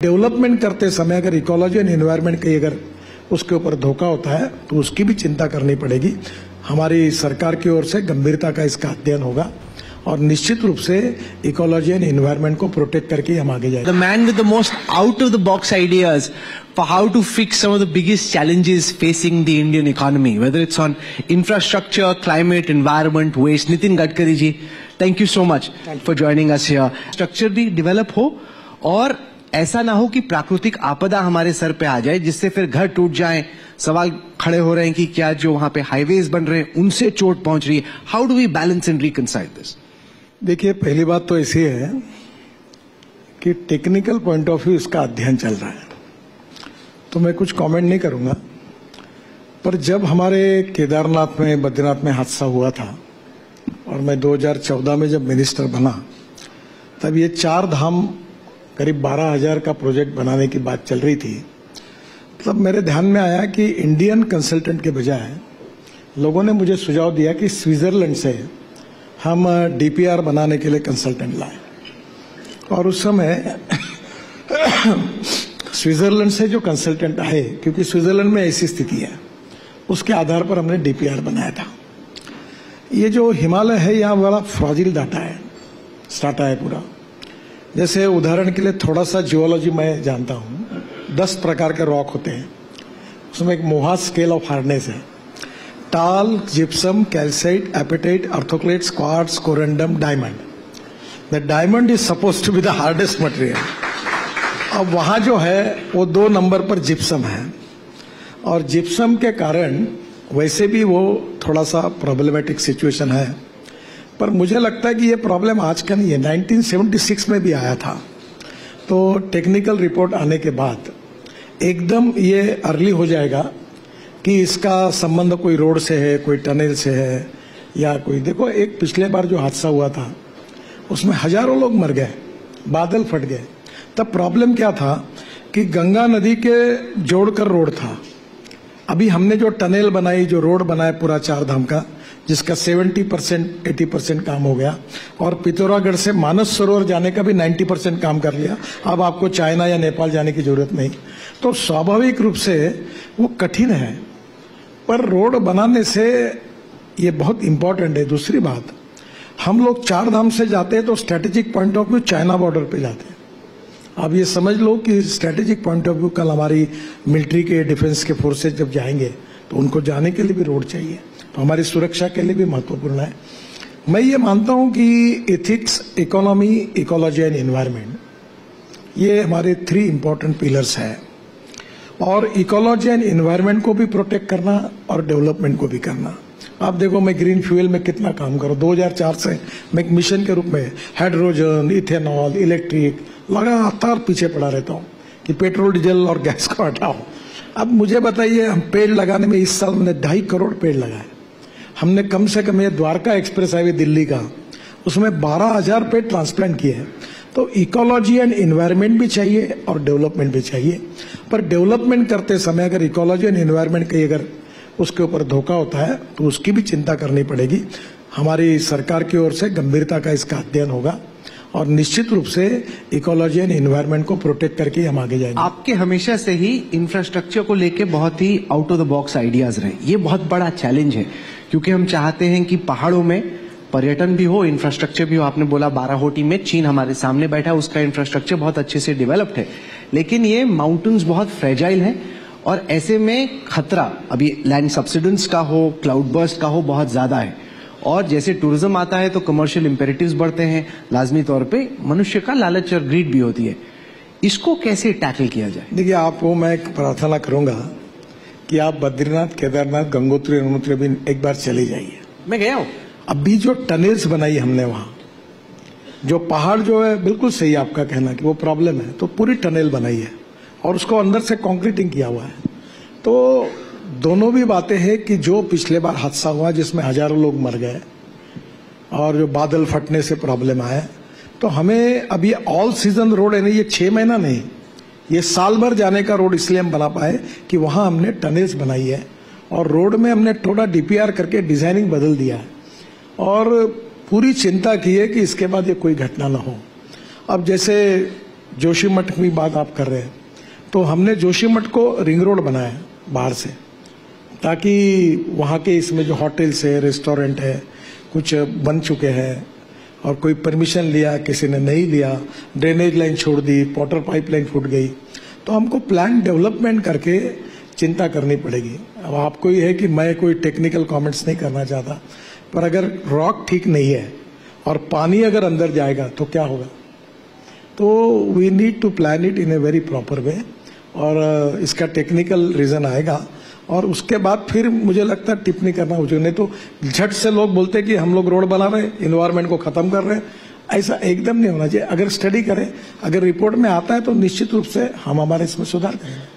Development करते समय अगर इकोलॉजी एंड एनवायरनमेंट की अगर उसके ऊपर धोखा होता है तो उसकी भी चिंता करनी पड़ेगी। हमारी सरकार की ओर से गंभीरता का इसका अध्ययन होगा और निश्चित रूप से इकोलॉजी एंड एनवायरनमेंट को प्रोटेक्ट करके हम आगे जाएंगे। The man with the most out of the box ideas for how to fix some of the biggest challenges facing the Indian economy, whether it's on infrastructure, climate, environment, waste. Nitin Gadkari ji, thank you so much for joining us here. Structure भी develop हो और ऐसा ना हो कि प्राकृतिक आपदा हमारे सर पे आ जाए जिससे फिर घर टूट जाए। सवाल खड़े हो रहे हैं कि क्या जो वहां पे हाईवेज बन रहे हैं उनसे चोट पहुंच रही है। How do we balance and reconcile this? देखिए, पहली बात तो ऐसी है कि टेक्निकल पॉइंट ऑफ व्यू इसका अध्ययन चल रहा है, तो मैं कुछ कमेंट नहीं करूंगा। पर जब हमारे केदारनाथ में, बद्रीनाथ में हादसा हुआ था और मैं 2014 में जब मिनिस्टर बना, तब ये 4 धाम करीब 12,000 का प्रोजेक्ट बनाने की बात चल रही थी। तब मेरे ध्यान में आया कि इंडियन कंसल्टेंट के बजाय लोगों ने मुझे सुझाव दिया कि स्विट्जरलैंड से हम डीपीआर बनाने के लिए कंसल्टेंट लाए। और उस समय स्विट्जरलैंड से जो कंसल्टेंट आए, क्योंकि स्विट्जरलैंड में ऐसी स्थिति है, उसके आधार पर हमने डीपीआर बनाया था। ये जो हिमालय है, यहाँ बड़ा फ्रॉजिल डाटा है, स्टाटा है पूरा। जैसे उदाहरण के लिए थोड़ा सा जियोलॉजी मैं जानता हूँ, 10 प्रकार के रॉक होते हैं, उसमें एक मोहास स्केल ऑफ हार्डनेस है। Talc, gypsum, calcite, apatite, orthoclase, quartz, corundum, diamond. The diamond is suppose to be the hardest material. अब वहां जो है वो 2 नंबर पर जिप्सम है, और जिप्सम के कारण वैसे भी वो थोड़ा सा प्रॉब्लमेटिक सिचुएशन है। पर मुझे लगता है कि ये प्रॉब्लम आज का नहीं है, 1976 में भी आया था। तो टेक्निकल रिपोर्ट आने के बाद एकदम ये अर्ली हो जाएगा कि इसका संबंध कोई रोड से है, कोई टनल से है, या कोई, देखो एक पिछले बार जो हादसा हुआ था उसमें हजारों लोग मर गए, बादल फट गए। तब प्रॉब्लम क्या था कि गंगा नदी के जोड़कर रोड था। अभी हमने जो टनल बनाई, जो रोड बनाया पूरा 4 धाम का, जिसका 70% 80% काम हो गया, और पिथौरागढ़ से मानस सरोवर जाने का भी 90% काम कर लिया। अब आपको चाइना या नेपाल जाने की जरूरत नहीं। तो स्वाभाविक रूप से वो कठिन है, पर रोड बनाने से ये बहुत इंपॉर्टेंट है। दूसरी बात, हम लोग 4 धाम से जाते हैं तो strategic point of view China border पे जाते हैं। अब ये समझ लो कि स्ट्रेटेजिक पॉइंट ऑफ व्यू कल हमारी मिलिट्री के, डिफेंस के फोर्सेज जब जाएंगे तो उनको जाने के लिए भी रोड चाहिए, तो हमारी सुरक्षा के लिए भी महत्वपूर्ण है। मैं ये मानता हूं कि ethics, economy, ecology and environment, ये हमारे 3 इंपॉर्टेंट पिलर्स है। और इकोलॉजी एंड एनवायरनमेंट को भी प्रोटेक्ट करना और डेवलपमेंट को भी करना। आप देखो, मैं ग्रीन फ्यूल में कितना काम करूं। 2004 से मैं एक मिशन के रूप में हाइड्रोजन, इथेनॉल, इलेक्ट्रिक लगातार पीछे पड़ा रहता हूं कि पेट्रोल, डीजल और गैस को हटाओ। अब मुझे बताइए, हम पेड़ लगाने में इस साल हमने 2.5 करोड़ पेड़ लगाए। हमने कम से कम ये द्वारका एक्सप्रेस हाईवे दिल्ली का, उसमें 12,000 पेड़ ट्रांसप्लांट किए हैं। तो इकोलॉजी एंड एनवायरनमेंट भी चाहिए और डेवलपमेंट भी चाहिए। पर डेवलपमेंट करते समय अगर इकोलॉजी एंड एनवायरनमेंट की अगर उसके ऊपर धोखा होता है तो उसकी भी चिंता करनी पड़ेगी। हमारी सरकार की ओर से गंभीरता का इसका अध्ययन होगा और निश्चित रूप से इकोलॉजी एंड एनवायरनमेंट को प्रोटेक्ट करके हम आगे जाएंगे। आपके हमेशा से ही इंफ्रास्ट्रक्चर को लेके बहुत ही out of the box ideas रहे। ये बहुत बड़ा चैलेंज है क्योंकि हम चाहते हैं कि पहाड़ों में पर्यटन भी हो, इंफ्रास्ट्रक्चर भी हो। आपने बोला बाराहोटी में चीन हमारे सामने बैठा है, उसका इंफ्रास्ट्रक्चर बहुत अच्छे से डेवलप्ड है, लेकिन ये माउंटेन्स बहुत फ्रेजाइल है और ऐसे में खतरा अभी लैंड सब्सिडेंस का हो, क्लाउड बर्स्ट का हो, बहुत ज्यादा है। और जैसे टूरिज्म आता है तो कमर्शियल इंपेरेटिव्स बढ़ते हैं, लाजमी तौर पे मनुष्य का लालच और ग्रीड भी होती है। इसको कैसे टैकल किया जाए? देखिए, आपको मैं एक प्रार्थना करूंगा कि आप बद्रीनाथ, केदारनाथ, गंगोत्री, यमुनोत्री भी एक बार चले जाइए। मैं गया हूँ। अभी जो टनल्स बनाई हमने वहां, जो पहाड़ जो है, बिल्कुल सही आपका कहना कि वो प्रॉब्लम है, तो पूरी टनल बनाई है और उसको अंदर से कंक्रीटिंग किया हुआ है। तो दोनों भी बातें हैं कि जो पिछले बार हादसा हुआ जिसमें हजारों लोग मर गए और जो बादल फटने से प्रॉब्लम आया, तो हमें अभी ऑल सीजन रोड है, नहीं ये 6 महीना नहीं, ये साल भर जाने का रोड इसलिए हम बना पाए कि वहां हमने टनल्स बनाई है और रोड में हमने थोड़ा डीपीआर करके डिजाइनिंग बदल दिया है और पूरी चिंता की है कि इसके बाद ये कोई घटना ना हो। अब जैसे जोशीमठ की बात आप कर रहे हैं, तो हमने जोशीमठ को रिंग रोड बनाया बाहर से, ताकि वहाँ के इसमें जो होटल्स है, रेस्टोरेंट है, कुछ बन चुके हैं और कोई परमिशन लिया, किसी ने नहीं लिया, ड्रेनेज लाइन छोड़ दी, वाटर पाइपलाइन फूट गई, तो हमको प्लान डेवलपमेंट करके चिंता करनी पड़ेगी। अब आपको ये है कि मैं कोई टेक्निकल कमेंट्स नहीं करना चाहता, पर अगर रॉक ठीक नहीं है और पानी अगर अंदर जाएगा तो क्या होगा? तो we need to plan it in a very proper way, और इसका टेक्निकल रीजन आएगा और उसके बाद फिर मुझे लगता है टिप्पणी करना उचित। नहीं तो झट से लोग बोलते कि हम लोग रोड बना रहे हैं, इन्वायरमेंट को खत्म कर रहे हैं, ऐसा एकदम नहीं होना चाहिए। अगर स्टडी करें, अगर रिपोर्ट में आता है तो निश्चित रूप से हम हमारे इसमें सुधार करेंगे।